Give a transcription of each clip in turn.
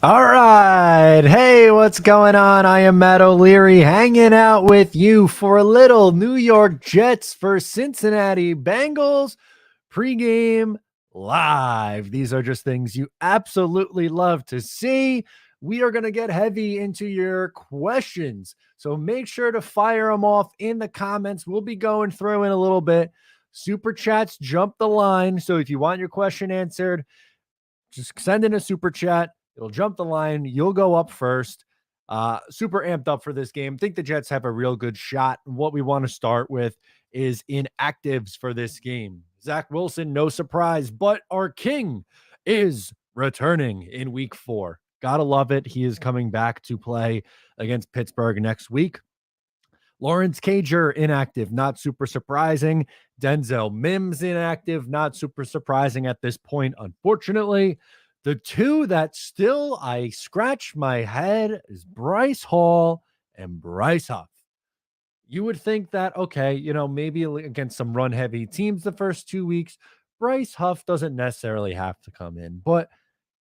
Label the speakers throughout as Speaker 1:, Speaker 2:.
Speaker 1: All right. Hey, what's going on? I am Matt O'Leary hanging out with you for a little New York Jets versus Cincinnati Bengals pregame live. These are just things you absolutely love to see. We are going to get heavy into your questions. So make sure to fire them off in the comments. We'll be going through in a little bit. Super chats jump the line. So if you want your question answered, just send in a super chat. It'll jump the line. You'll go up first. Super amped up for this game. Think the Jets have a real good shot. What we want to start with is inactives for this game. Zach Wilson, no surprise, but our king is returning in week 4. Gotta love it. He is coming back to play against Pittsburgh next week. Lawrence Cager, inactive, not super surprising. Denzel Mims, inactive, not super surprising at this point, unfortunately. The two that still I scratch my head is Bryce Hall and Bryce Huff. You would think that, okay, maybe against some run-heavy teams the first 2 weeks, Bryce Huff doesn't necessarily have to come in, but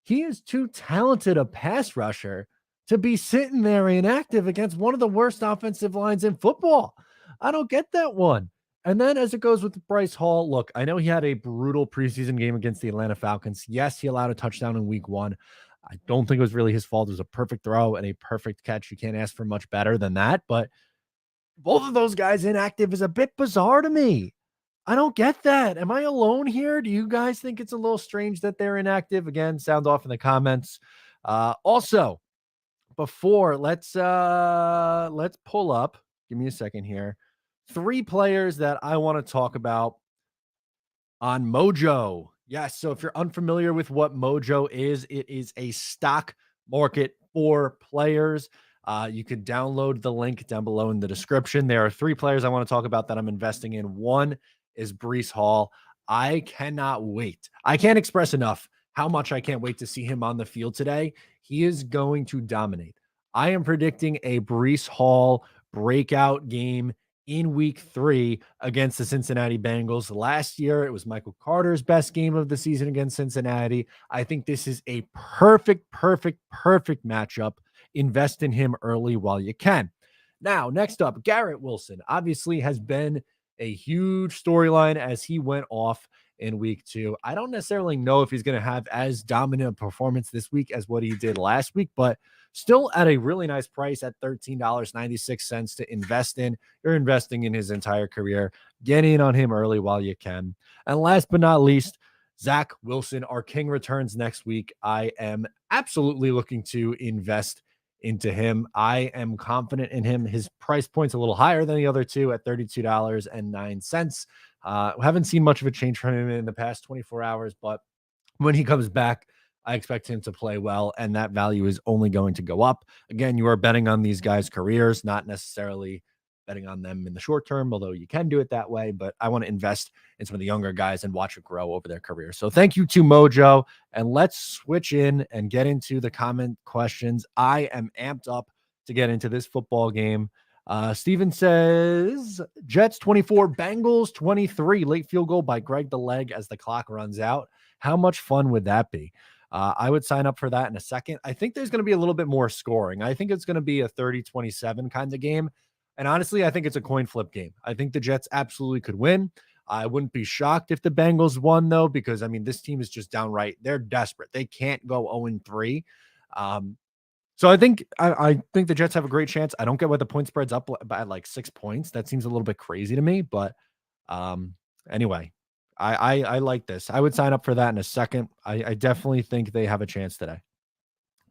Speaker 1: he is too talented a pass rusher to be sitting there inactive against one of the worst offensive lines in football. I don't get that one. And then as it goes with Bryce Hall, look, I know he had a brutal preseason game against the Atlanta Falcons. Yes, he allowed a touchdown in week 1. I don't think it was really his fault. It was a perfect throw and a perfect catch. You can't ask for much better than that. But both of those guys inactive is a bit bizarre to me. I don't get that. Am I alone here? Do you guys think it's a little strange that they're inactive? Again, sound off in the comments. Also, before let's pull up. Give me a second here. 3 players that I want to talk about on Mojo. Yes, so if you're unfamiliar with what Mojo is, it is a stock market for players. You can download the link down below in the description. There are 3 players I want to talk about that I'm investing in. One is Bryce Hall. I cannot wait. I can't express enough how much I can't wait to see him on the field today. He is going to dominate. I am predicting a Bryce Hall breakout game in week 3 against the Cincinnati Bengals. Last year, it was Michael Carter's best game of the season against Cincinnati. I think this is a perfect matchup. Invest in him early while you can. Now, next up, Garrett Wilson obviously has been a huge storyline as he went off in week 2. I don't necessarily know if he's going to have as dominant a performance this week as what he did last week, but still at a really nice price at $13.96 to invest in. You're investing in his entire career. Get in on him early while you can. And last but not least, Zach Wilson, our king, returns next week. I am absolutely looking to invest into him. I am confident in him. His price point's a little higher than the other two at $32.09. Haven't seen much of a change from him in the past 24 hours, but when he comes back, I expect him to play well, and that value is only going to go up. Again, you are betting on these guys' careers, not necessarily betting on them in the short term, although you can do it that way. But I want to invest in some of the younger guys and watch it grow over their career. So thank you to Mojo, and let's switch in and get into the comment questions. I am amped up to get into this football game. Steven says Jets 24, Bengals 23. Late field goal by Greg the Leg as the clock runs out. How much fun would that be? I would sign up for that in a second. I think there's going to be a little bit more scoring. I think it's going to be a 30-27 kind of game. And honestly, I think it's a coin flip game. I think the Jets absolutely could win. I wouldn't be shocked if the Bengals won, though, because I mean, this team is just downright, they're desperate. They can't go 0-3. So I think the Jets have a great chance. I don't get why the point spread's up by like 6 points. That seems a little bit crazy to me, but um, anyway, I like this. I would sign up for that in a second. I definitely think they have a chance today.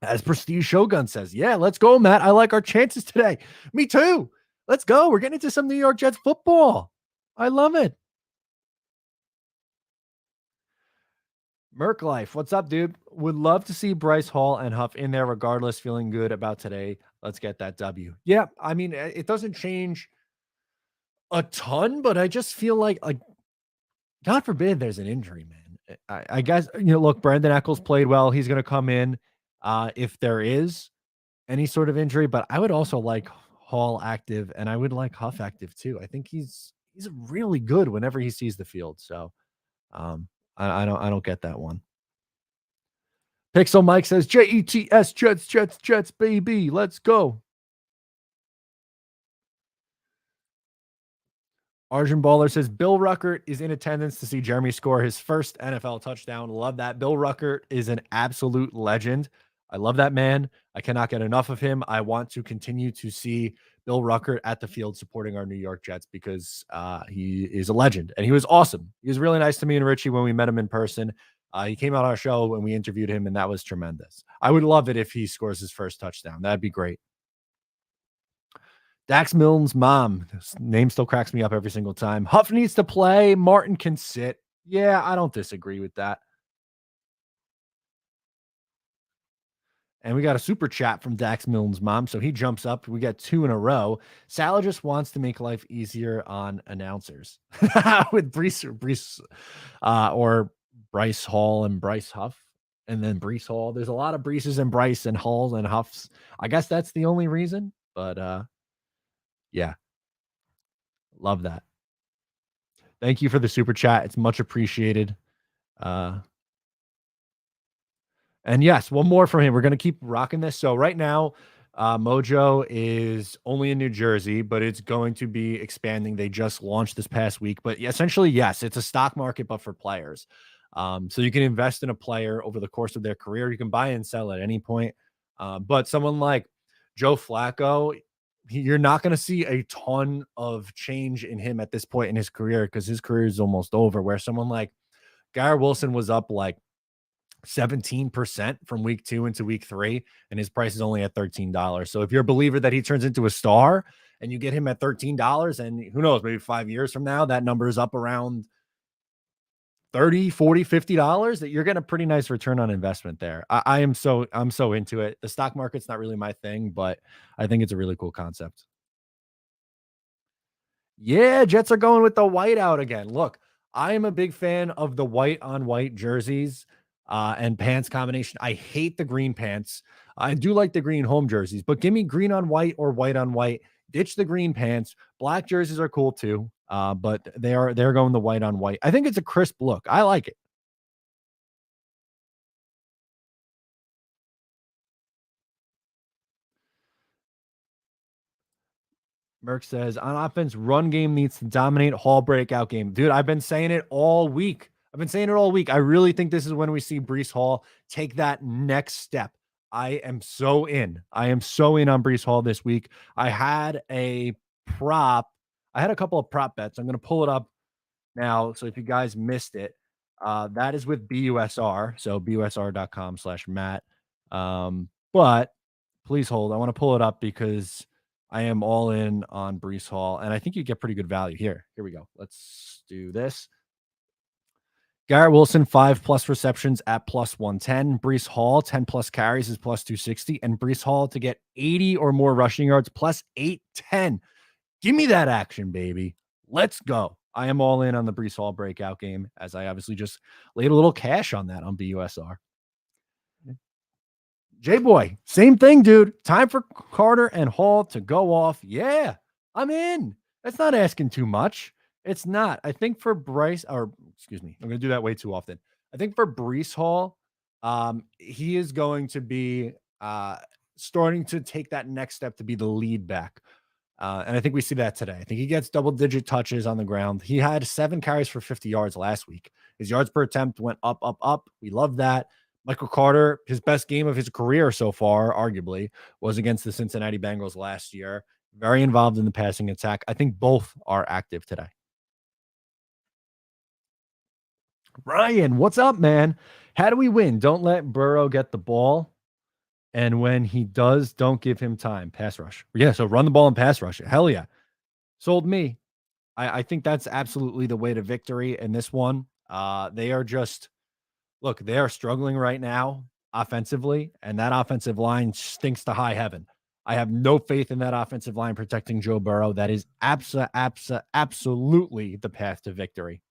Speaker 1: As Prestige Shogun says, yeah, let's go, Matt. I like our chances today. Me too. Let's go. We're getting into some New York Jets football. I love it. Merc Life, what's up, dude? Would love to see Bryce Hall and Huff in there regardless. Feeling good about today. Let's get that W. Yeah, I mean, it doesn't change a ton, but I just feel like God forbid there's an injury, man. I guess, look, Brandon Eccles played well. He's going to come in if there is any sort of injury, but I would also like Hall active and I would like Huff active too. I think he's really good whenever he sees the field. So I don't get that one. Pixel Mike says Jets, Jets, baby. Let's go. Arjun Baller says Bill Ruckert is in attendance to see Jeremy score his first NFL touchdown. Love that. Bill Ruckert is an absolute legend. I love that man. I cannot get enough of him. I want to continue to see Bill Ruckert at the field supporting our New York Jets because he is a legend and he was awesome. He was really nice to me and Richie when we met him in person. He came on our show when we interviewed him, and that was tremendous. I would love it if he scores his first touchdown. That'd be great. Dax Milne's mom. His name still cracks me up every single time. Huff needs to play. Martin can sit. Yeah, I don't disagree with that. And we got a super chat from Dax Milne's mom. So he jumps up. We got 2 in a row. Salah just wants to make life easier on announcers with or Bryce Hall and Bryce Huff. And then Brees Hall. There's a lot of Breeses and Bryce and Halls and Huffs. I guess that's the only reason. But yeah, love that. Thank you for the super chat. It's much appreciated. And yes, one more from him. We're going to keep rocking this. So right now, Mojo is only in New Jersey, but it's going to be expanding. They just launched this past week, but essentially, yes, it's a stock market, but for players. So you can invest in a player over the course of their career. You can buy and sell at any point. But someone like Joe Flacco, you're not going to see a ton of change in him at this point in his career because his career is almost over. Where someone like Garrett Wilson was up like 17% from week 2 into week 3, and his price is only at $13. So if you're a believer that he turns into a star and you get him at $13, and who knows, maybe 5 years from now, that number is up around 30, 40, $50, that you're getting a pretty nice return on investment there. I'm so into it. The stock market's not really my thing, but I think it's a really cool concept. Yeah, Jets are going with the white out again. Look, I am a big fan of the white on white jerseys and pants combination. I hate the green pants. I do like the green home jerseys, but give me green on white or white on white. Ditch the green pants. Black jerseys are cool too, but they're going the white on white. I think it's a crisp look. I like it. Merck says on offense, run game needs to dominate. Hall breakout game. Dude, I've been saying it all week. I really think this is when we see Brees Hall take that next step. I am so in. On Brees Hall this week. I had a couple of prop bets. I'm going to pull it up now. So if you guys missed it, that is with BUSR. So busr.com/Matt. But please hold. I want to pull it up because I am all in on Brees Hall, and I think you get pretty good value here. Here we go. Let's do this. Garrett Wilson, 5+ receptions at +110. Brees Hall, 10+ carries is +260. And Brees Hall to get 80 or more rushing yards, +810. Give me that action, baby. Let's go. I am all in on the Brees Hall breakout game, as I obviously just laid a little cash on that on BUSR. J-Boy, same thing, dude. Time for Carter and Hall to go off. Yeah, I'm in. That's not asking too much. It's not. I think for Bryce, or excuse me, I'm going to do that way too often. I think for Brees Hall, he is going to be starting to take that next step to be the lead back. And I think we see that today. I think he gets double digit touches on the ground. He had 7 carries for 50 yards last week. His yards per attempt went up, up, up. We love that. Michael Carter, his best game of his career so far, arguably, was against the Cincinnati Bengals last year. Very involved in the passing attack. I think both are active today. Ryan, what's up, man? How do we win? Don't let Burrow get the ball. And when he does, don't give him time. Pass rush. Yeah, so run the ball and pass rush. Hell yeah. Sold me. I think that's absolutely the way to victory in this one. They are just look, they are struggling right now offensively, and that offensive line stinks to high heaven. I have no faith in that offensive line protecting Joe Burrow. That is absolutely the path to victory.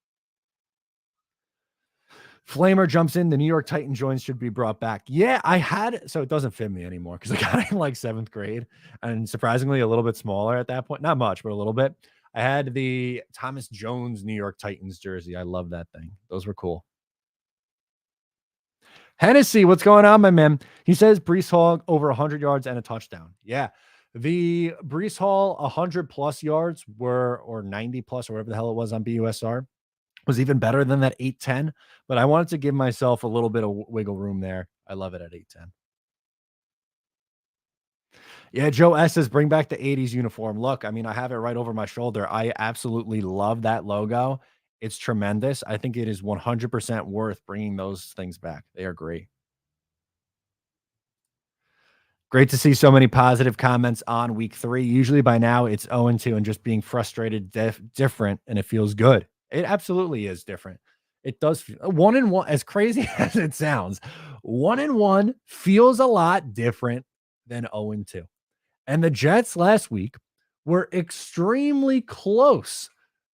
Speaker 1: Flamer jumps in. The New York Titan joins should be brought back. Yeah, I had so it doesn't fit me anymore because I got it in like 7th grade, and surprisingly a little bit smaller at that point. Not much, but a little bit. I had the Thomas Jones New York Titans jersey. I love that thing. Those were cool. Hennessy, what's going on, my man? He says Brees Hall over 100 yards and a touchdown. Yeah. The Brees Hall 100 plus yards were, or 90 plus, or whatever the hell it was on BUSR, was even better than that 810. But I wanted to give myself a little bit of wiggle room there. I love it at 810. Yeah, Joe S says bring back the 80s uniform. Look, I mean, I have it right over my shoulder. I absolutely love that logo. It's tremendous. I think it is 100% worth bringing those things back. They are great. Great to see so many positive comments on week 3. Usually by now it's 0-2 and just being frustrated, different, and it feels good. It absolutely is different. It does feel 1-1, as crazy as it sounds. 1-1 feels a lot different than 0-2. And the Jets last week were extremely close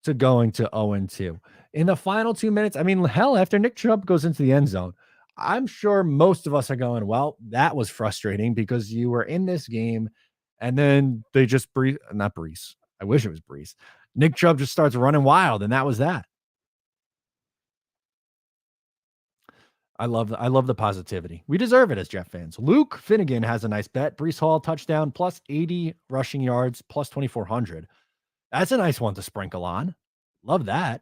Speaker 1: to going to 0-2. In the final 2 minutes, I mean, hell, after Nick Chubb goes into the end zone, I'm sure most of us are going, well, that was frustrating because you were in this game and then they just not Brees. I wish it was Brees. Nick Chubb just starts running wild, and that was that. I love the positivity. We deserve it as Jet fans. Luke Finnegan has a nice bet. Brees Hall touchdown plus 80 rushing yards plus 2,400. That's a nice one to sprinkle on. Love that.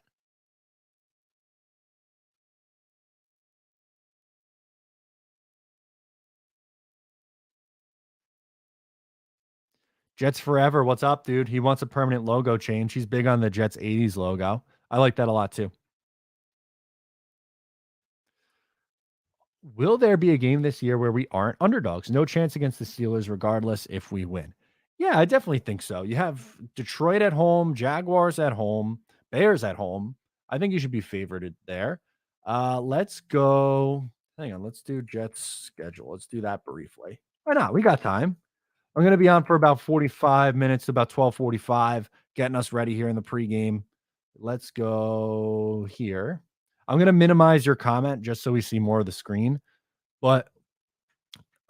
Speaker 1: Jets forever. What's up, dude? He wants a permanent logo change. He's big on the Jets 80s logo. I like that a lot too. Will there be a game this year where we aren't underdogs? No chance against the Steelers, regardless if we win. Yeah, I definitely think so. You have Detroit at home, Jaguars at home, Bears at home. I think you should be favored there. Let's go. Hang on. Let's do Jets schedule. Let's do that briefly. Why not? We got time. I'm going to be on for about 45 minutes to about 12:45, getting us ready here in the pregame. Let's go here. I'm going to minimize your comment just so we see more of the screen, but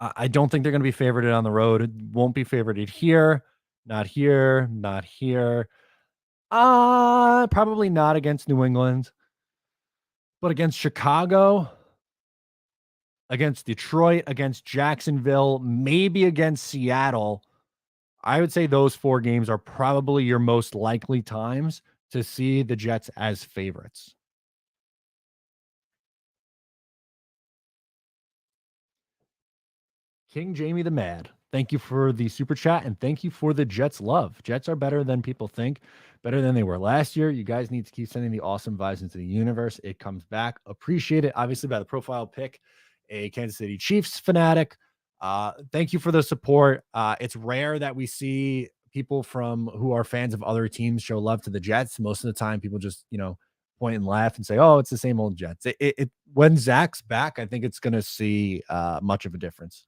Speaker 1: I don't think they're going to be favorited on the road. It won't be favorited here, not here, not here. Probably not against New England, but against Chicago, against Detroit, against Jacksonville, maybe against Seattle. I would say those 4 games are probably your most likely times to see the Jets as favorites. King Jamie the Mad, thank you for the super chat and thank you for the Jets love. Jets are better than people think, better than they were last year. You guys need to keep sending the awesome vibes into the universe. It comes back. Appreciate it. Obviously, by the profile pick, a Kansas City Chiefs fanatic. Thank you for the support. It's rare that we see people from who are fans of other teams show love to the Jets. Most of the time, people just, point and laugh and say, "Oh, it's the same old Jets." When Zach's back, I think it's going to see much of a difference.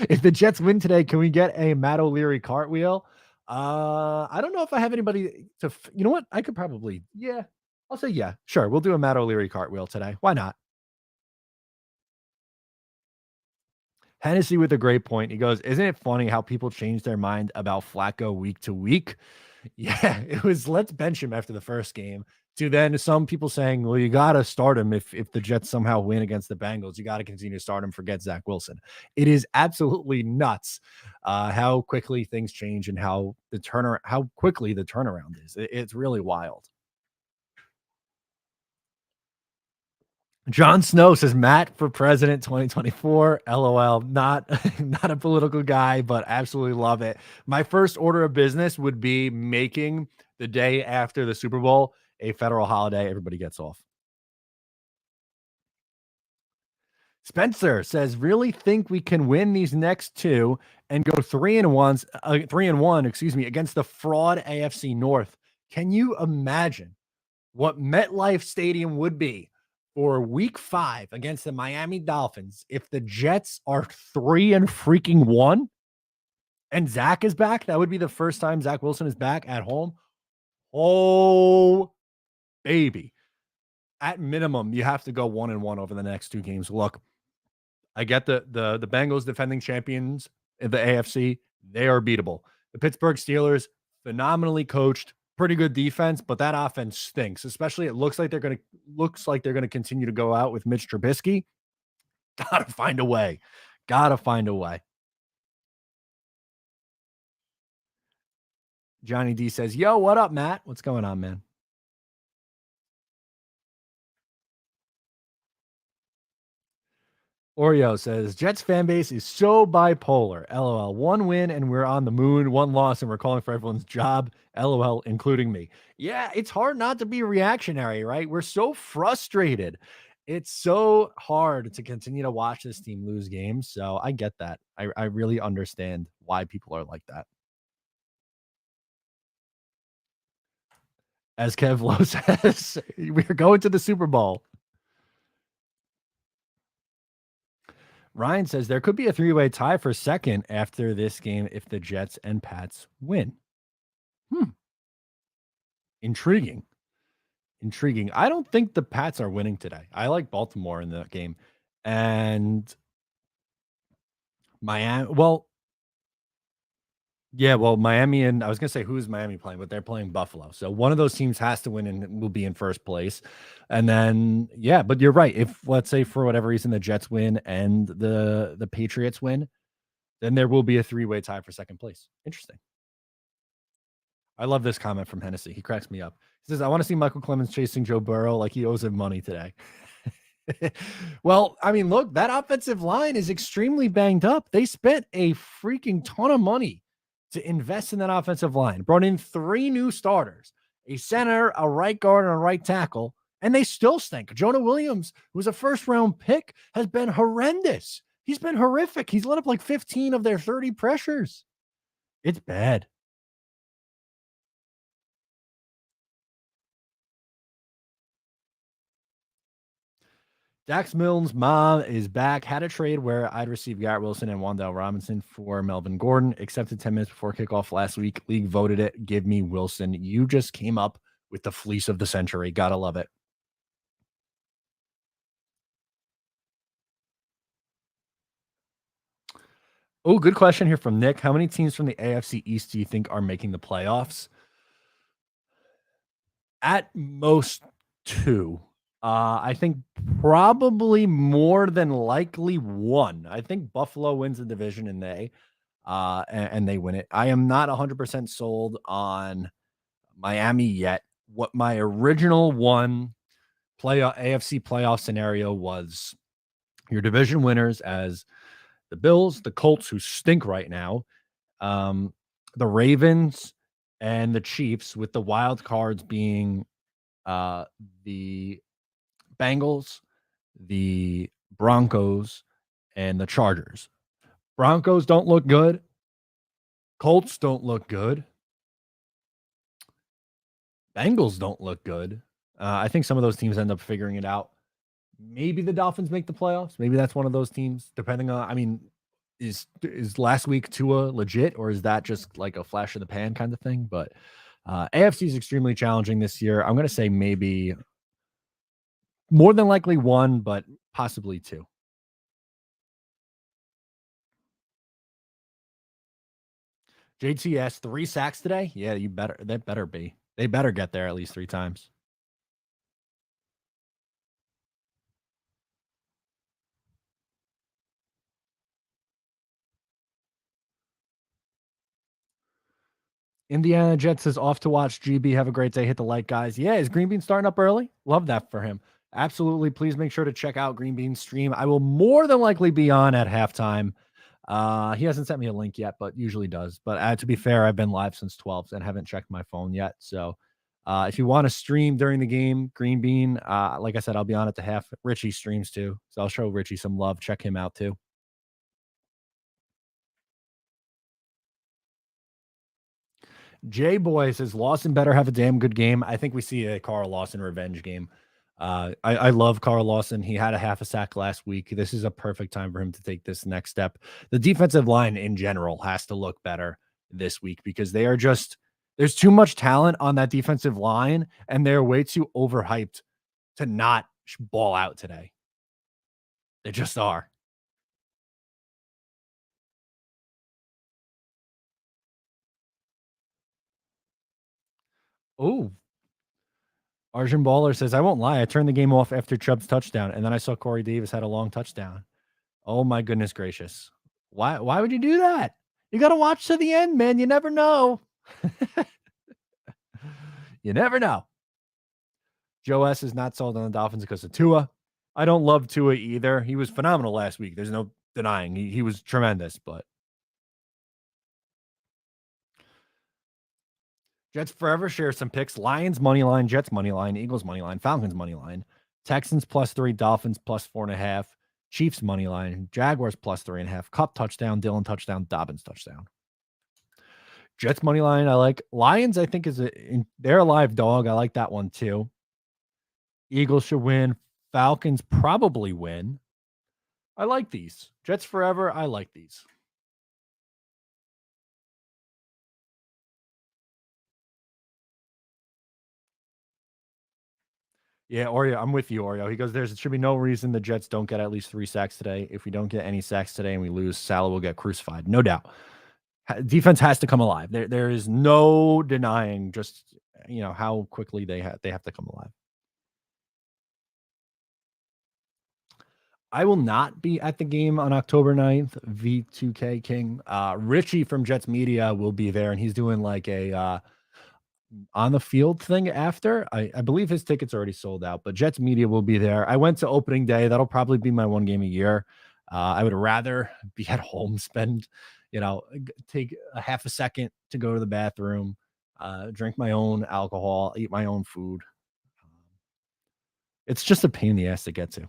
Speaker 1: If the Jets win today, can we get a Matt O'Leary cartwheel? I don't know if I have anybody to. You know what? I could probably. Yeah, I'll say yeah. Sure, we'll do a Matt O'Leary cartwheel today. Why not? Hennessy with a great point. He goes, "Isn't it funny how people change their mind about Flacco week to week?" Yeah, it was let's bench him after the first game to then some people saying, well, you got to start him if the Jets somehow win against the Bengals. You got to continue to start him, forget Zach Wilson. It is absolutely nuts how quickly things change and how quickly the turnaround is. It's really wild. Jon Snow says Matt for president 2024. LOL. Not not a political guy, but absolutely love it. My first order of business would be making the day after the Super Bowl a federal holiday. Everybody gets off. Spencer says, really think we can win these next two and go 3-1, excuse me, against the fraud AFC North. Can you imagine what MetLife Stadium would be for week 5 against the Miami Dolphins if the Jets are 3-1 and Zach is back? That would be the first time Zach Wilson is back at home. Oh, baby. At minimum, you have to go 1-1 over the next 2 games. Look, I get the Bengals defending champions in the AFC. They are beatable. The Pittsburgh Steelers, phenomenally coached, pretty good defense, but that offense stinks. Especially, it looks like they're gonna continue to go out with Mitch Trubisky. Gotta find a way. Gotta find a way. Johnny D says, "Yo, what up, Matt? What's going on, man?" Oreo says, Jets fan base is so bipolar. LOL. 1 win and we're on the moon. 1 loss and we're calling for everyone's job. LOL, including me. Yeah, it's hard not to be reactionary, right? We're so frustrated. It's so hard to continue to watch this team lose games. So I get that. I really understand why people are like that. As Kev Lowe says, we're going to the Super Bowl. Ryan says there could be a 3-way tie for second after this game if the Jets and Pats win. Intriguing. Intriguing. I don't think the Pats are winning today. I like Baltimore in that game. And Miami, well, yeah, well, Miami and I was gonna say who's Miami playing, but they're playing Buffalo. So one of those teams has to win and will be in first place. And then yeah, but you're right. If let's say for whatever reason the Jets win and the Patriots win, then there will be a 3-way tie for second place. Interesting. I love this comment from Hennessy. He cracks me up. He says, I want to see Michael Clemens chasing Joe Burrow like he owes him money today. Well, I mean, look, that offensive line is extremely banged up. They spent a freaking ton of money to invest in that offensive line, brought in 3 new starters, a center, a right guard, and a right tackle, and they still stink. Jonah Williams, who was a first-round pick, has been horrendous. He's been horrific. He's let up like 15 of their 30 pressures. It's bad. Dax Milne's mom is back. Had a trade where I'd receive Garrett Wilson and Wan'Dale Robinson for Melvin Gordon. Accepted 10 minutes before kickoff last week. League voted it. Give me Wilson. You just came up with the fleece of the century. Gotta love it. Oh, good question here from Nick. How many teams from the AFC East do you think are making the playoffs? At most 2. I think probably more than likely 1. I think Buffalo wins the division and they win it. I am not 100% sold on Miami yet. What my original AFC playoff scenario was your division winners as the Bills, the Colts, who stink right now, the Ravens, and the Chiefs, with the wild cards being the Bengals, the Broncos, and the Chargers. Broncos don't look good. Colts don't look good. Bengals don't look good. I think some of those teams end up figuring it out. Maybe the Dolphins make the playoffs. Maybe that's one of those teams, depending on, I mean, is last week Tua legit, or is that just like a flash of the pan kind of thing? But AFC is extremely challenging this year. I'm going to say maybe more than likely 1, but possibly 2. JTS 3 sacks today. Yeah, you better. That better be. They better get there at least 3 times. Indiana Jets is off to watch GB. Have a great day. Hit the like, guys. Yeah, is Green Bean starting up early? Love that for him. Absolutely. Please make sure to check out Green Bean's stream. I will more than likely be on at halftime. He hasn't sent me a link yet, but usually does. But to be fair, I've been live since 12 and haven't checked my phone yet. So if you want to stream during the game, Green Bean, like I said, I'll be on at the half. Richie streams too. So I'll show Richie some love. Check him out too. Jay Boy says Lawson better have a damn good game. I think we see a Carl Lawson revenge game. I love Carl Lawson. He had a half a sack last week. This is a perfect time for him to take this next step. The defensive line in general has to look better this week because they are just there's too much talent on that defensive line and they're way too overhyped to not ball out today. They just are. Oh, Arjun Baller says, I won't lie. I turned the game off after Chubb's touchdown, and then I saw Corey Davis had a long touchdown. Oh my goodness gracious. Why would you do that? You got to watch to the end, man. You never know. You never know. Joe S is not sold on the Dolphins because of Tua. I don't love Tua either. He was phenomenal last week. There's no denying. He was tremendous, but Jets forever share some picks. Lions money line, Jets money line, Eagles money line, Falcons money line, Texans +3, Dolphins +4.5, Chiefs money line, Jaguars +3.5, Cup touchdown, Dillon touchdown, Dobbins touchdown. Jets money line, I like. Lions, I think they're a live dog. I like that one too. Eagles should win. Falcons probably win. I like these. Jets forever. I like these. Yeah, Oreo, I'm with you, Oreo. He goes, there should be no reason the Jets don't get at least 3 sacks today. If we don't get any sacks today and we lose, Salah will get crucified. No doubt. Defense has to come alive. There is no denying just how quickly they have to come alive. I will not be at the game on October 9th. V2K King. Richie from Jets Media will be there, and he's doing like a on the field thing after. I believe his tickets already sold out, but Jets Media will be there. I went to opening day. That'll probably be my one game a year. I would rather be at home, spend, take a half a second to go to the bathroom, drink my own alcohol, eat my own food. It's just a pain in the ass to get to.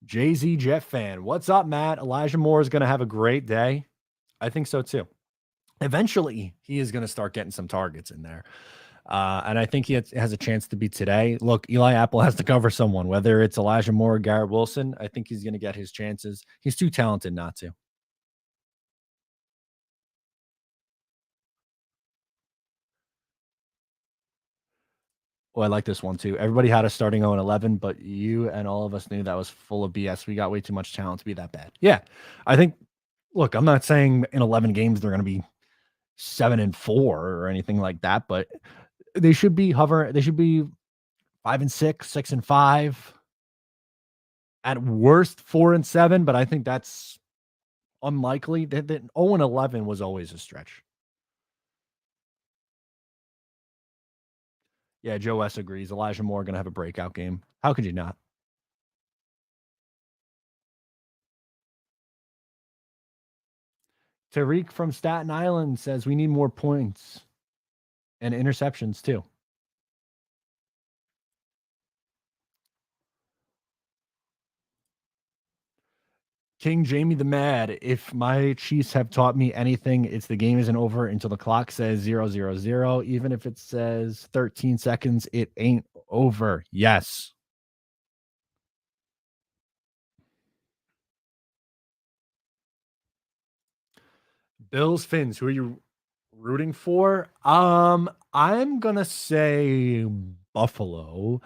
Speaker 1: Jay-Z Jet fan. What's up, Matt? Elijah Moore is going to have a great day. I think so too. Eventually, he is going to start getting some targets in there. And I think he has a chance to be today. Look, Eli Apple has to cover someone, whether it's Elijah Moore or Garrett Wilson. I think he's going to get his chances. He's too talented not to. Oh, I like this one too. Everybody had us starting 0-11, but you and all of us knew that was full of BS. We got way too much talent to be that bad. Yeah. I think, look, I'm not saying in 11 games they're going to be 7-4 or anything like that, but they should be 5-6, 6-5. At worst, 4-7, but I think that's unlikely. That 0-11 was always a stretch. Yeah, Joe S agrees. Elijah Moore going to have a breakout game. How could you not? Tariq from Staten Island says we need more points and interceptions too. King Jamie the Mad. If my Chiefs have taught me anything, it's the game isn't over until the clock says 0-0-0. Even if it says 13 seconds, it ain't over. Yes. Bills, Fins, who are you rooting for? I'm gonna say Buffalo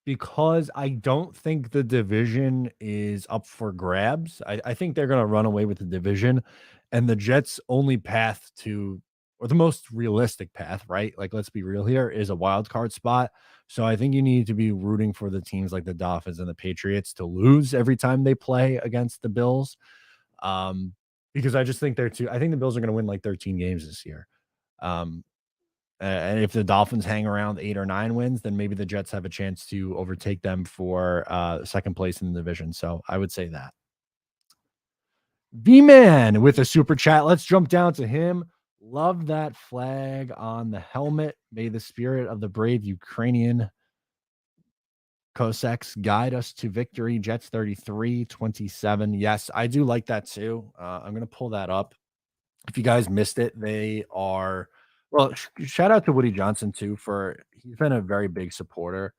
Speaker 1: because I don't think the division is up for grabs. I think they're going to run away with the division, and the Jets' only path to, or the most realistic path, right? Like, let's be real here, is a wild card spot. So I think you need to be rooting for the teams like the Dolphins and the Patriots to lose every time they play against the Bills. Um, because I just think they're too. I think the Bills are going to win like 13 games this year. Um, and if the Dolphins hang around 8 or 9 wins, then maybe the Jets have a chance to overtake them for second place in the division. So I would say that. V Man with a super chat. Let's jump down to him. Love that flag on the helmet. May the spirit of the brave Ukrainian Cossacks guide us to victory. Jets 33-27. Yes, I do like that too. I'm going to pull that up. If you guys missed it, they are, well, shout out to Woody Johnson too, for he's been a very big supporter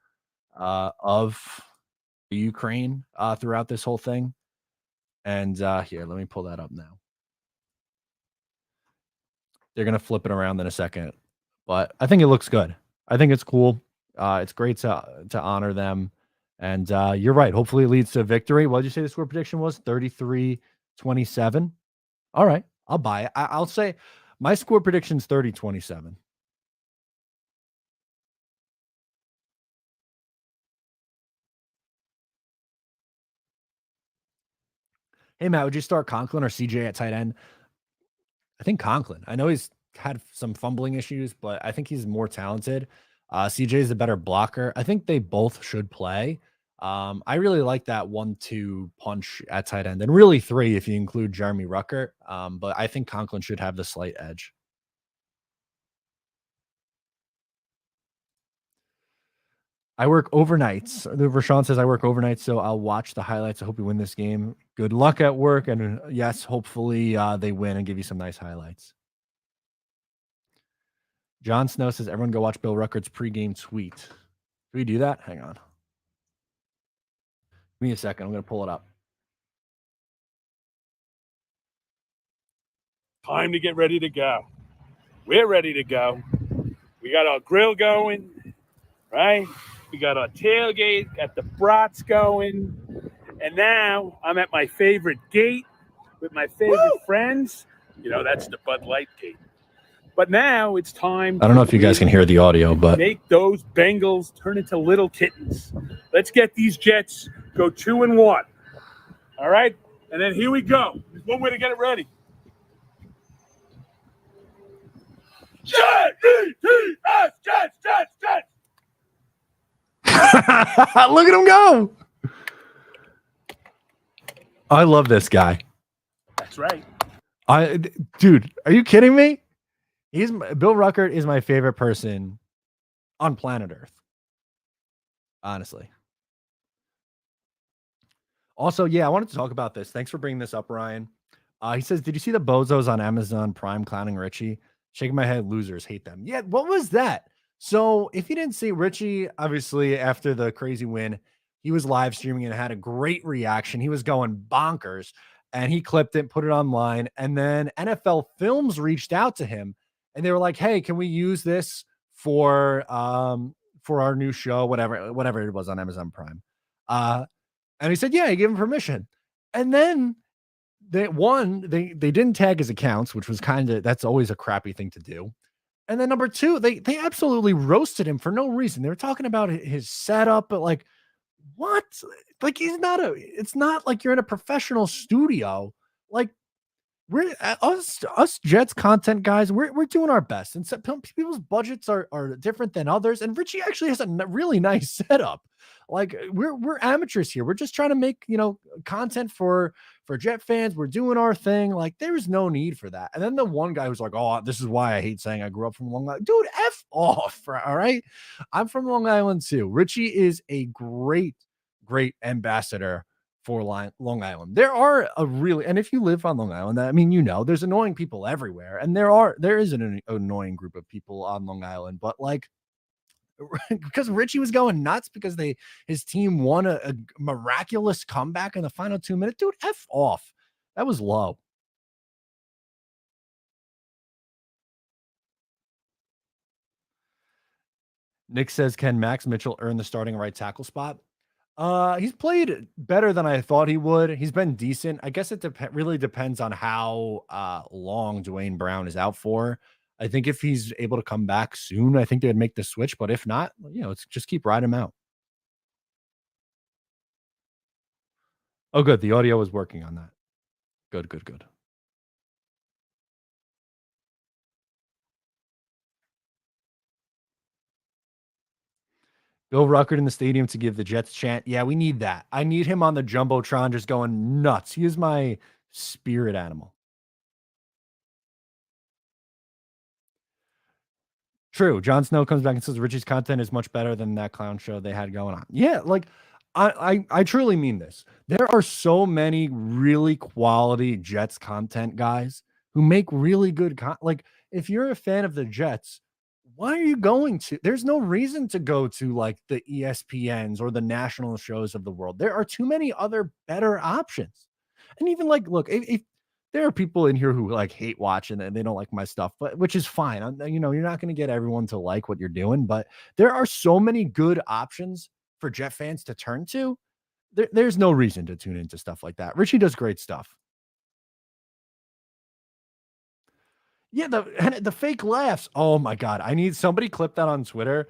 Speaker 1: of the Ukraine throughout this whole thing. And here, let me pull that up now. They're gonna flip it around in a second, but I think it looks good. I think it's cool. It's great to honor them. And you're right. Hopefully, it leads to a victory. What did you say the score prediction was? 33-27. All right, I'll buy it. I'll say my score prediction is 30-27. Hey, Matt, would you start Conklin or CJ at tight end? I think Conklin. I know he's had some fumbling issues, but I think he's more talented. CJ is a better blocker. I think they both should play. I really like that 1-2 punch at tight end, and really three if you include Jeremy Rucker. But I think Conklin should have the slight edge. I work overnights. The Rashawn says I work overnights, so I'll watch the highlights. I hope we win this game. Good luck at work, and yes, hopefully they win and give you some nice highlights. John Snow says everyone go watch Bill Ruckert's pregame tweet. Can we do that? Hang on. Give me a second. I'm going to pull it up.
Speaker 2: Time to get ready to go. We're ready to go. We got our grill going, right? We got our tailgate, got the brats going. And now I'm at my favorite gate with my favorite friends. You know, that's the Bud Light gate. But now it's time.
Speaker 1: I don't know if you guys can hear the audio, but
Speaker 2: make those Bengals turn into little kittens. Let's get these Jets go 2-1. All right? And then here we go. There's one way to get it ready. Jets, Jets, Jets, Jets.
Speaker 1: Look at him go. I love this guy.
Speaker 2: That's right.
Speaker 1: Dude, are you kidding me? Bill Ruckert is my favorite person on planet Earth. Honestly. Also, yeah, I wanted to talk about this. Thanks for bringing this up, Ryan. He says, did you see the bozos on Amazon Prime clowning Richie? Shaking my head, losers hate them. Yeah, what was that? So if you didn't see Richie, obviously after the crazy win, he was live streaming and had a great reaction. He was going bonkers and he clipped it, put it online. And then NFL Films reached out to him and they were like, hey, can we use this for our new show, whatever it was on Amazon Prime. And he said, yeah, he gave him permission. And then they didn't tag his accounts, which was that's always a crappy thing to do. And then number two, they absolutely roasted him for no reason. They were talking about his setup, but like, what? Like, it's not like you're in a professional studio. Like, we're us Jets content guys, we're doing our best. And so people's budgets are different than others. And Richie actually has a really nice setup. Like we're amateurs here. We're just trying to make, content for Jet fans. We're doing our thing. Like there's no need for that. And then the one guy who's like, oh, this is why I hate saying I grew up from Long Island. Dude, F off. All right. I'm from Long Island too. Richie is a great ambassador for Long Island. There are and if you live on Long Island, I mean, there's annoying people everywhere. And there is an annoying group of people on Long Island, but like, because Richie was going nuts because his team won a miraculous comeback in the final 2 minutes. Dude, F off. That was low. Nick says, can Max Mitchell earn the starting right tackle spot? He's played better than I thought he would. He's been decent. I guess it really depends on how long Dwayne Brown is out for. I think if he's able to come back soon, I think they'd make the switch. But if not, let's just keep riding him out. Oh, good. The audio is working on that. Good, good, good. Bill Ruckert in the stadium to give the Jets chant. Yeah, we need that. I need him on the Jumbotron just going nuts. He is my spirit animal. True. Jon Snow comes back and says Richie's content is much better than that clown show they had going on. Yeah, like I truly mean this. There are so many really quality Jets content guys who make really good like if you're a fan of the Jets, why are you going to? There's no reason to go to like the ESPNs or the national shows of the world. There are too many other better options. And even like, look, if there are people in here who like hate watching and they don't like my stuff, but which is fine. You're not going to get everyone to like what you're doing, but there are so many good options for Jet fans to turn to. There's no reason to tune into stuff like that. Richie does great stuff. Yeah, the fake laughs. Oh my god, I need somebody clip that on Twitter.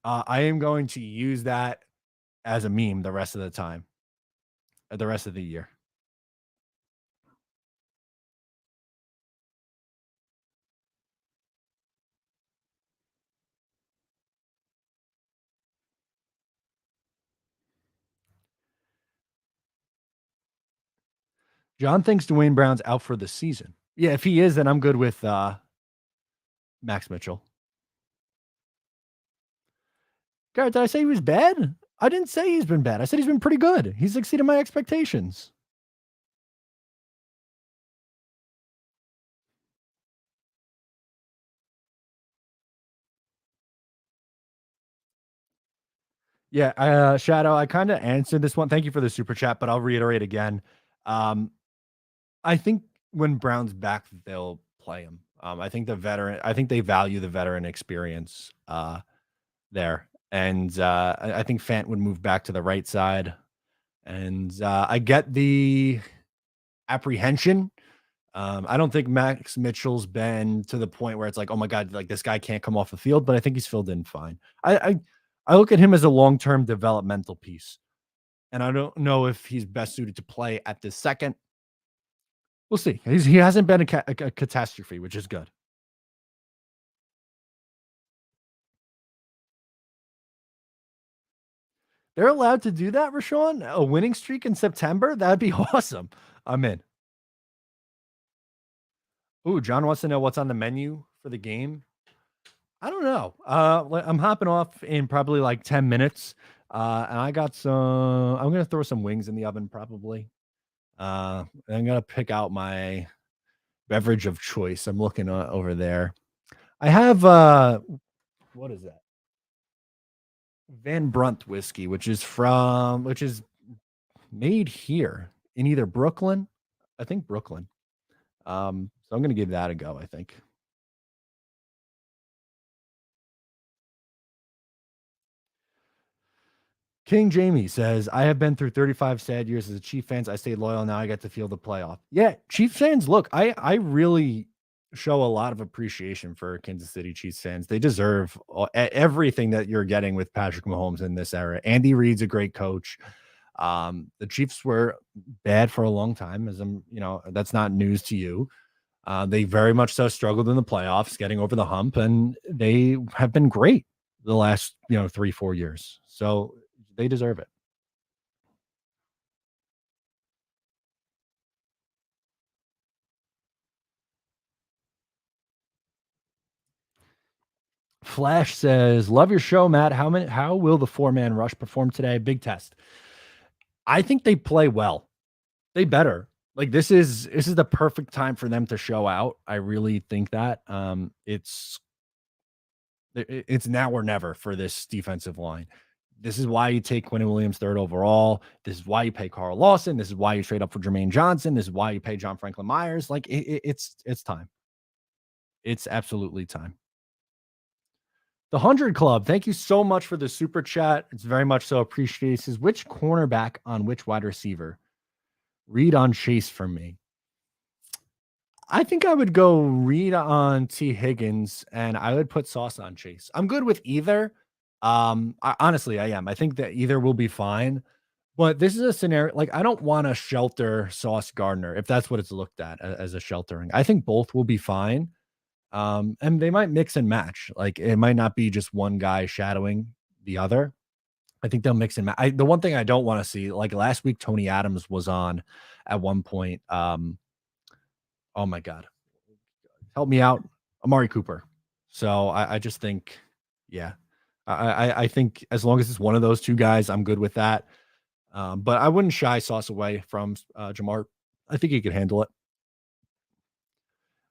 Speaker 1: I am going to use that as a meme the rest of the time, the rest of the year. John thinks Dwayne Brown's out for the season. Yeah, if he is, then I'm good with Max Mitchell. Garrett, did I say he was bad? I didn't say he's been bad. I said he's been pretty good. He's exceeded my expectations. Yeah, Shadow, I kind of answered this one. Thank you for the super chat, but I'll reiterate again. I think when Brown's back, they'll play him. I think I think they value the veteran experience there. And I think Fant would move back to the right side. And I get the apprehension. I don't think Max Mitchell's been to the point where it's like, oh my God, like this guy can't come off the field, but I think he's filled in fine. I look at him as a long-term developmental piece. And I don't know if he's best suited to play at this second. We'll see. He hasn't been a catastrophe, which is good. They're allowed to do that, Rashawn? A winning streak in September? That'd be awesome. I'm in. Ooh, John wants to know what's on the menu for the game. I don't know. I'm hopping off in probably like 10 minutes. And I got I'm gonna throw some wings in the oven probably. I'm gonna pick out my beverage of choice. I'm looking over there. I have what is that? Van Brunt whiskey, which is made here in either Brooklyn, I think Brooklyn. So I'm gonna give that a go, I think. King Jamie says, I have been through 35 sad years as a Chief fans. I stayed loyal. Now I get to feel the playoff. Yeah, Chief fans, look, I really show a lot of appreciation for Kansas City Chiefs fans. They deserve everything that you're getting with Patrick Mahomes in this era. Andy Reid's a great coach. The Chiefs were bad for a long time, as that's not news to you. They very much so struggled in the playoffs, getting over the hump, and they have been great the last 3-4 years. So they deserve it. Flash says, "Love your show, Matt. How will the 4-man rush perform today? Big test." I think they play well. They better. Like this is the perfect time for them to show out. I really think that it's now or never for this defensive line. This is why you take Quentin Williams third overall. This is why you pay Carl Lawson. This is why you trade up for Jermaine Johnson. This is why you pay John Franklin Myers. Like it's time. It's absolutely time. The 100 Club, thank you so much for the super chat. It's very much so appreciated. It says, which cornerback on which wide receiver? Read on Chase for me. I think I would go Reed on T. Higgins, and I would put Sauce on Chase. I'm good with either. Honestly, I am. I think that either will be fine. But this is a scenario like I don't want to shelter Sauce Gardner if that's what it's looked at as a sheltering. I think both will be fine. And they might mix and match. Like it might not be just one guy shadowing the other. I think they'll mix and match. The one thing I don't want to see, like last week, Tony Adams was on at one point. Oh my God, help me out, Amari Cooper. So I just think, yeah, I think as long as it's one of those two guys, I'm good with that. But I wouldn't shy Sauce away from Jamar. I think he could handle it.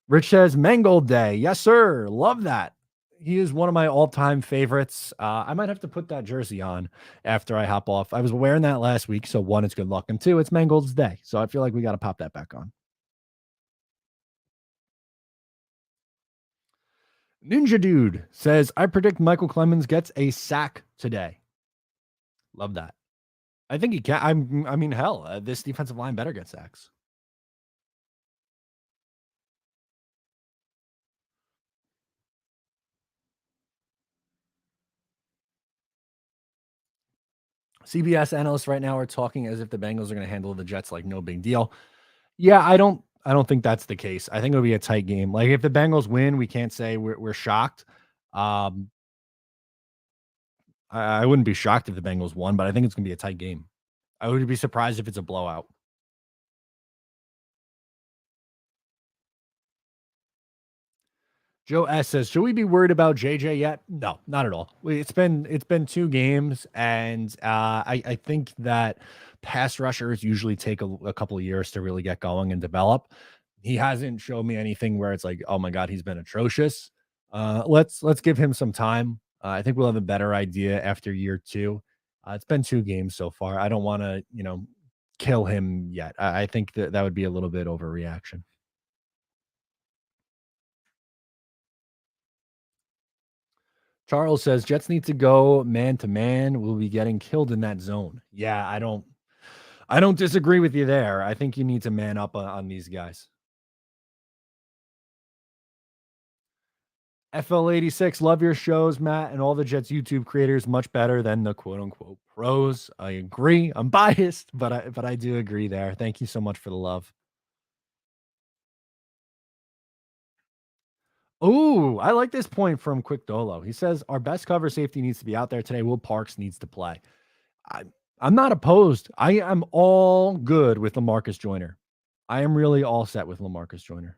Speaker 1: Rich says Mangold Day. Yes, sir. Love that. He is one of my all-time favorites. I might have to put that jersey on after I hop off. I was wearing that last week, so one, it's good luck, and two, it's Mangold's Day. So I feel like we got to pop that back on. Ninja Dude says, I predict Michael Clemens gets a sack today. Love that. I think he can. I mean, hell, this defensive line better get sacks. CBS analysts right now are talking as if the Bengals are going to handle the Jets like no big deal. Yeah, I don't think that's the case. I think it'll be a tight game. Like if the Bengals win, we can't say we're shocked. Um, I wouldn't be shocked if the Bengals won, but I think it's gonna be a tight game. I would be surprised if it's a blowout. Joe S says, "Should we be worried about JJ yet?" No, not at all. It's been 2 games, and I think that pass rushers usually take a couple of years to really get going and develop. He hasn't shown me anything where it's like, oh my god, he's been atrocious. Let's give him some time. I think we'll have a better idea after year 2. It's been 2 games so far. I don't want to kill him yet. I think that would be a little bit overreaction. Charles says Jets need to go man to man. We'll be getting killed in that zone. Yeah, I don't disagree with you there. I think you need to man up on these guys. FL86, love your shows, Matt, and all the Jets YouTube creators much better than the quote unquote pros. I agree. I'm biased, but I do agree there. Thank you so much for the love. Oh, I like this point from Quick Dolo. He says our best cover safety needs to be out there today. Will Parks needs to play. I, I'm not opposed. I am all good with LaMarcus Joyner. I am really all set with LaMarcus Joyner.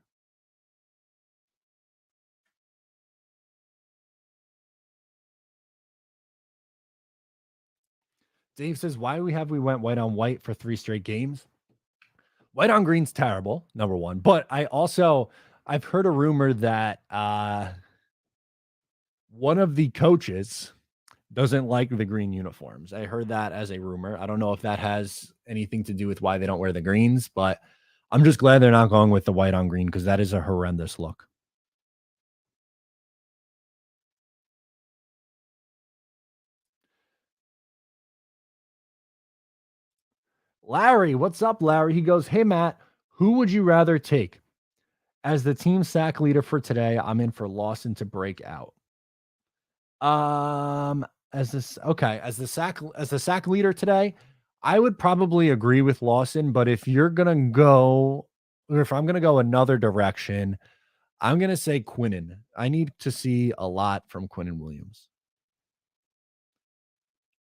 Speaker 1: Dave says, why we went white on white for 3 straight games? White on green's terrible, number one. But I've heard a rumor that one of the coaches doesn't like the green uniforms. I heard that as a rumor. I don't know if that has anything to do with why they don't wear the greens, but I'm just glad they're not going with the white on green because that is a horrendous look. Larry, what's up, Larry? He goes, hey, Matt, who would you rather take as the team sack leader for today? I'm in for Lawson to break out. As the sack leader today, I would probably agree with Lawson, but if you're gonna go, or if I'm gonna go another direction, I'm gonna say Quinnen. I need to see a lot from Quinnen Williams.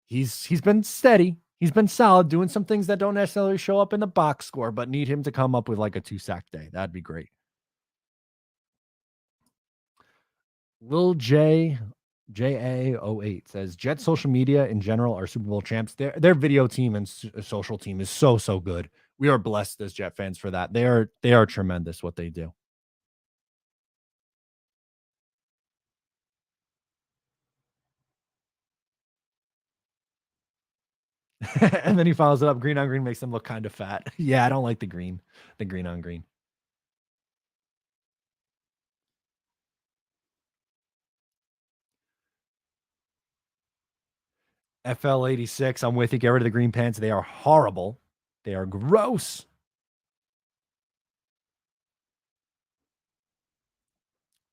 Speaker 1: He's been steady. He's been solid, doing some things that don't necessarily show up in the box score, but need him to come up with like a 2-sack day. That'd be great. Lil J JA08 says Jet social media in general are Super Bowl champs. Their video team and social team is so good. We are blessed as Jet fans for that. They are tremendous what they do. And then he follows it up. Green on green makes them look kind of fat. Yeah, I don't like the green on green. FL 86, I'm with you. Get rid of the green pants. They are horrible. They are gross.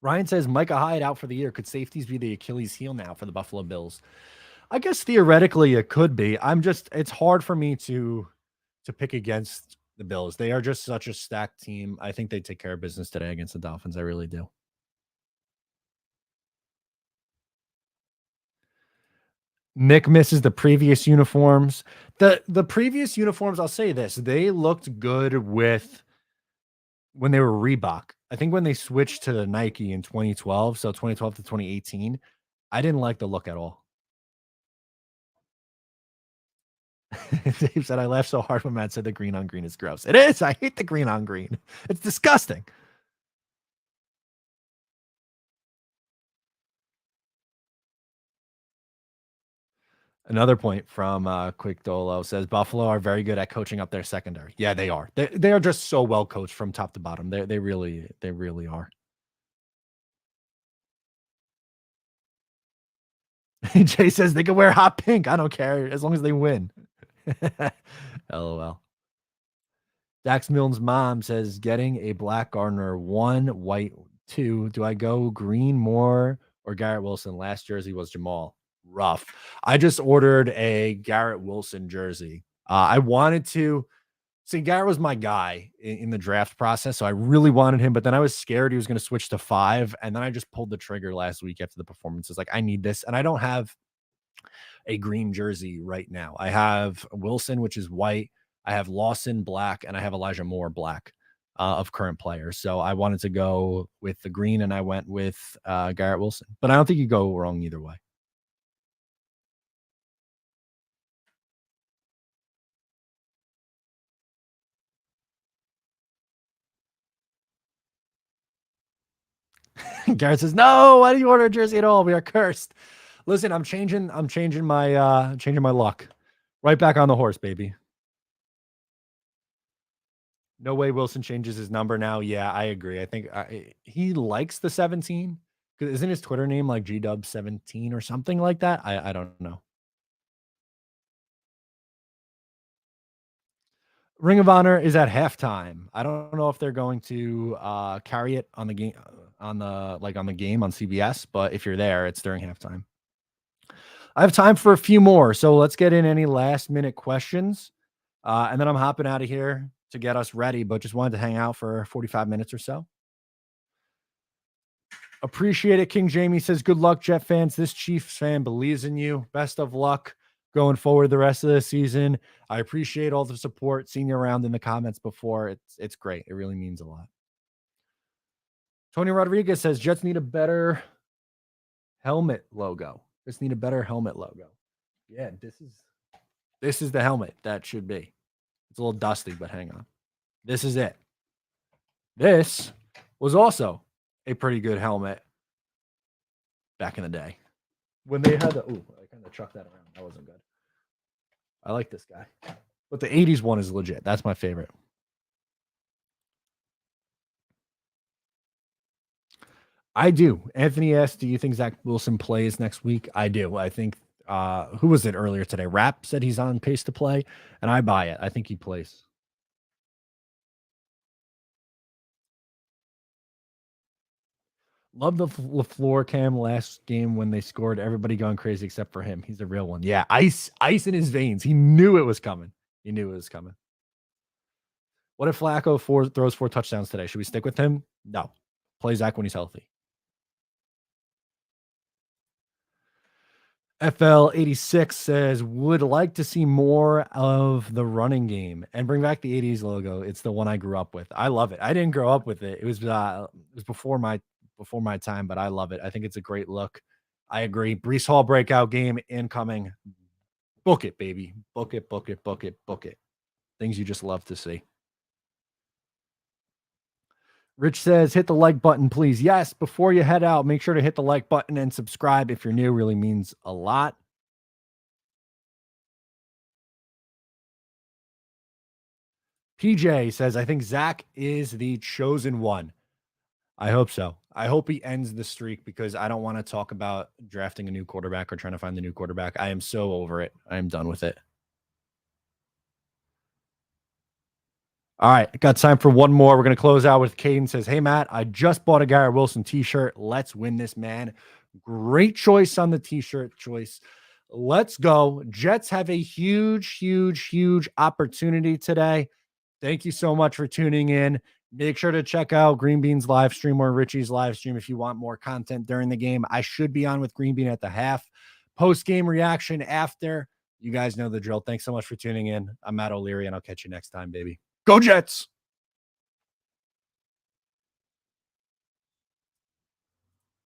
Speaker 1: Ryan says Micah Hyde out for the year. Could safeties be the Achilles heel now for the Buffalo Bills? I guess theoretically it could be. It's hard for me to pick against the Bills. They are just such a stacked team. I think they take care of business today against the Dolphins. I really do. Nick misses the previous uniforms. The previous uniforms, I'll say this, they looked good with when they were Reebok. I think when they switched to the Nike in 2012, so 2012 to 2018, I didn't like the look at all. Dave said, I laughed so hard when Matt said the green on green is gross. It is. I hate the green on green. It's disgusting. Another point from Quick Dolo says Buffalo are very good at coaching up their secondary. Yeah, they are. They are just so well coached from top to bottom. They really are. Jay says they can wear hot pink. I don't care as long as they win. LOL. Dax Milne's mom says getting a black Gardner 1, white 2. Do I go green more or Garrett Wilson? Last jersey was Jamal. Rough. I just ordered a Garrett Wilson jersey. I wanted to see Garrett was my guy in the draft process, so I really wanted him, but then I was scared he was going to switch to 5, and then I just pulled the trigger last week after the performances. Like, I need this, and I don't have a green jersey right now. I have Wilson, which is white. I have Lawson black, and I have Elijah Moore black of current players. So I wanted to go with the green, and I went with Garrett Wilson. But I don't think you go wrong either way. Garrett says, "No, why do you order a jersey at all? We are cursed." Listen, I'm changing my luck. Right back on the horse, baby. No way Wilson changes his number now. Yeah, I agree. I think he likes the 17. Because isn't his Twitter name like GW17 or something like that? I don't know. Ring of Honor is at halftime. I don't know if they're going to carry it on the game on the game on CBS, but if you're there, it's during halftime. I have time for a few more, so let's get in any last minute questions, and then I'm hopping out of here to get us ready. But just wanted to hang out for 45 minutes or so. Appreciate it. King Jamie says, good luck, Jet fans. This Chiefs fan believes in you. Best of luck going forward the rest of the season. I appreciate all the support, seeing you around in the comments before. It's great. It really means a lot. Tony Rodriguez says, Jets need a better helmet logo. Just need a better helmet logo. Yeah, this is the helmet that should be. It's a little dusty, but hang on. This is it. This was also a pretty good helmet back in the day when they had the. Ooh, I kind of chucked that around. That wasn't good. I like this guy, but the '80s one is legit. That's my favorite. I do. Anthony asked, "Do you think Zach Wilson plays next week?" I do. I think. Who was it earlier today? Rap said he's on pace to play, and I buy it. I think he plays. Love the LaFleur cam last game when they scored. Everybody going crazy except for him. He's a real one. Yeah, ice in his veins. He knew it was coming. He knew it was coming. What if Flacco throws 4 touchdowns today? Should we stick with him? No. Play Zach when he's healthy. FL86 says, would like to see more of the running game and bring back the '80s logo. It's the one I grew up with. I love it. I didn't grow up with it. It was before my time, but I love it. I think it's a great look. I agree. Brees Hall breakout game incoming. Book it, baby. Book it, book it, book it, book it. Things you just love to see. Rich says, hit the like button, please. Yes, before you head out, make sure to hit the like button and subscribe if you're new. Really means a lot. PJ says, I think Zach is the chosen one. I hope so. I hope he ends the streak because I don't want to talk about drafting a new quarterback or trying to find the new quarterback. I am so over it. I am done with it. All right, got time for one more. We're going to close out with Caden says, "Hey, Matt, I just bought a Garrett Wilson t-shirt. Let's win this, man." Great choice on the t-shirt choice. Let's go. Jets have a huge, huge, huge opportunity today. Thank you so much for tuning in. Make sure to check out Green Bean's live stream or Richie's live stream if you want more content during the game. I should be on with Green Bean at the half. Post-game reaction after. You guys know the drill. Thanks so much for tuning in. I'm Matt O'Leary, and I'll catch you next time, baby. Go Jets!